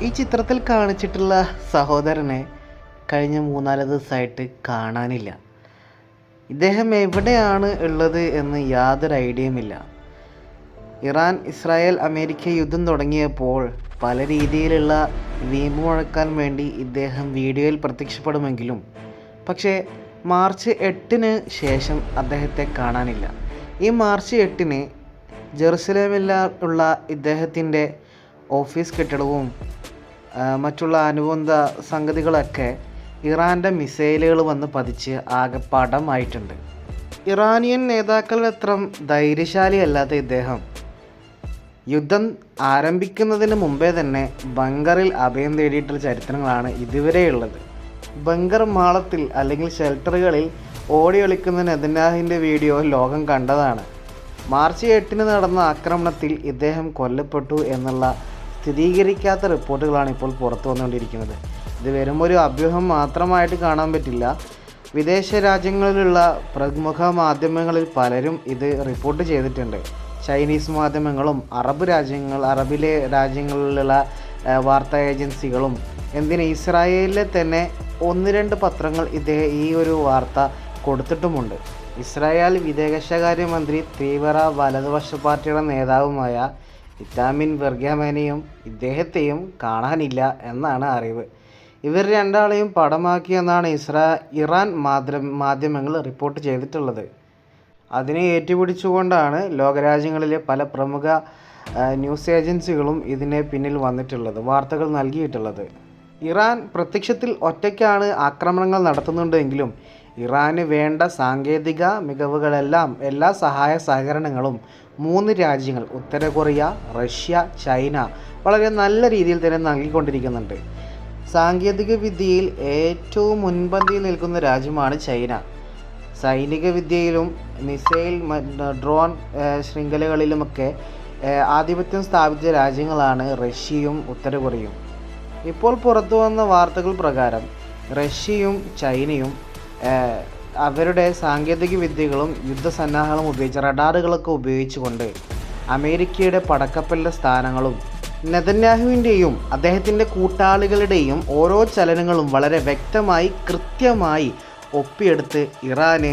ഈ ചിത്രത്തിൽ കാണിച്ചിട്ടുള്ള സഹോദരനെ കഴിഞ്ഞ 3-4 ദിവസമായിട്ട് കാണാനില്ല. ഇദ്ദേഹം എവിടെയാണ് ഉള്ളത് എന്ന് യാതൊരു ഐഡിയയുമില്ല. ഇറാൻ ഇസ്രായേൽ അമേരിക്ക യുദ്ധം തുടങ്ങിയപ്പോൾ പല രീതിയിലുള്ള വീമ്പ് മുഴക്കാൻ വേണ്ടി ഇദ്ദേഹം വീഡിയോയിൽ പ്രത്യക്ഷപ്പെടുമെങ്കിലും പക്ഷേ മാർച്ച് 8-ന് ശേഷം അദ്ദേഹത്തെ കാണാനില്ല. ഈ മാർച്ച് 8-ന് ജെറുസലേമിൽ ഉള്ള ഇദ്ദേഹത്തിൻ്റെ ഓഫീസ് കെട്ടിടവും മറ്റുള്ള അനുബന്ധ സംഗതികളൊക്കെ ഇറാൻ്റെ മിസൈലുകൾ വന്ന് പതിച്ച് ആകെ പടമായിട്ടുണ്ട്. ഇറാനിയൻ നേതാക്കളത്ര ധൈര്യശാലിയല്ലാത്ത ഇദ്ദേഹം യുദ്ധം ആരംഭിക്കുന്നതിന് മുമ്പേ തന്നെ ബങ്കറിൽ അഭയം തേടിയിട്ടുള്ള ചരിത്രങ്ങളാണ് ഇതുവരെയുള്ളത്. ബങ്കർ മാളത്തിൽ അല്ലെങ്കിൽ ഷെൽട്ടറുകളിൽ ഓടി ഒളിക്കുന്ന നെതന്യാഹുവിൻ്റെ വീഡിയോ ലോകം കണ്ടതാണ്. മാർച്ച് 8-ന് നടന്ന ആക്രമണത്തിൽ ഇദ്ദേഹം കൊല്ലപ്പെട്ടു എന്നുള്ള സ്ഥിരീകരിക്കാത്ത റിപ്പോർട്ടുകളാണ് ഇപ്പോൾ പുറത്തു വന്നുകൊണ്ടിരിക്കുന്നത്. ഇത് വെറും ഒരു അഭ്യൂഹം മാത്രമായിട്ട് കാണാൻ പറ്റില്ല. വിദേശ രാജ്യങ്ങളിലുള്ള പ്രമുഖ മാധ്യമങ്ങളിൽ പലരും ഇത് റിപ്പോർട്ട് ചെയ്തിട്ടുണ്ട്. ചൈനീസ് മാധ്യമങ്ങളും അറബിലെ രാജ്യങ്ങളിലുള്ള വാർത്താ ഏജൻസികളും ഇസ്രായേലിലെ തന്നെ 1-2 പത്രങ്ങൾ ഈ ഒരു വാർത്ത കൊടുത്തിട്ടുമുണ്ട്. ഇസ്രായേൽ വിദേശകാര്യമന്ത്രി തീവ്ര വലതുപക്ഷ പാർട്ടിയുടെ നേതാവുമായ ഇറ്റാമിൻ ബെർഗ്യാമനെയും ഇദ്ദേഹത്തെയും കാണാനില്ല എന്നാണ് അറിവ്. ഇവർ രണ്ടാളെയും പടമാക്കിയെന്നാണ് ഇറാൻ മാധ്യമങ്ങൾ റിപ്പോർട്ട് ചെയ്തിട്ടുള്ളത്. അതിനെ ഏറ്റുപിടിച്ചുകൊണ്ടാണ് ലോകരാജ്യങ്ങളിലെ പല പ്രമുഖ ന്യൂസ് ഏജൻസികളും ഇതിനെ പിന്നിൽ വന്നിട്ടുള്ളത്, വാർത്തകൾ നൽകിയിട്ടുള്ളത്. ഇറാൻ പ്രത്യക്ഷത്തിൽ ഒറ്റയ്ക്കാണ് ആക്രമണങ്ങൾ നടത്തുന്നുണ്ടെങ്കിലും ഇറാന് വേണ്ട സാങ്കേതിക മികവുകളെല്ലാം എല്ലാ സഹായ സഹകരണങ്ങളും 3 രാജ്യങ്ങൾ ഉത്തര കൊറിയ, റഷ്യ, ചൈന വളരെ നല്ല രീതിയിൽ തന്നെ നൽകിക്കൊണ്ടിരിക്കുന്നുണ്ട്. സാങ്കേതിക വിദ്യയിൽ ഏറ്റവും മുൻപന്തിയിൽ നിൽക്കുന്ന രാജ്യമാണ് ചൈന. സൈനിക വിദ്യയിലും മിസൈൽ, ഡ്രോൺ ശൃംഖലകളിലുമൊക്കെ ആധിപത്യം സ്ഥാപിച്ച രാജ്യങ്ങളാണ് റഷ്യയും ഉത്തര കൊറിയയും. ഇപ്പോൾ പുറത്തു വന്ന വാർത്തകൾ പ്രകാരം റഷ്യയും ചൈനയും അവരുടെ സാങ്കേതിക വിദ്യകളും യുദ്ധസന്നാഹങ്ങളും ഉപയോഗിച്ച് റഡാറുകളൊക്കെ ഉപയോഗിച്ചുകൊണ്ട് അമേരിക്കയുടെ പടക്കപ്പലിൻ്റെ സ്ഥാനങ്ങളും നെതന്യാഹുവിൻ്റെയും അദ്ദേഹത്തിൻ്റെ കൂട്ടാളികളുടെയും ഓരോ ചലനങ്ങളും വളരെ വ്യക്തമായി കൃത്യമായി ഒപ്പിയെടുത്ത് ഇറാന്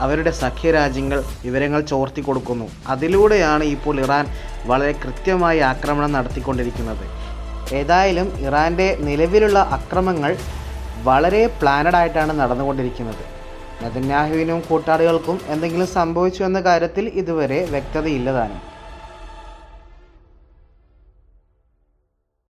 അവരുടെ സഖ്യരാജ്യങ്ങൾ വിവരങ്ങൾ ചോർത്തി കൊടുക്കുന്നു. അതിലൂടെയാണ് ഇപ്പോൾ ഇറാൻ വളരെ കൃത്യമായി ആക്രമണം നടത്തിക്കൊണ്ടിരിക്കുന്നത്. ഏതായാലും ഇറാൻ്റെ നിലവിലുള്ള അക്രമങ്ങൾ വളരെ പ്ലാനഡ് ആയിട്ടാണ് നടന്നുകൊണ്ടിരിക്കുന്നത്. നെതന്യാഹുവിനും കൂട്ടാളികൾക്കും എന്തെങ്കിലും സംഭവിച്ചു എന്ന കാര്യത്തിൽ ഇതുവരെ വ്യക്തതയില്ലതാനും.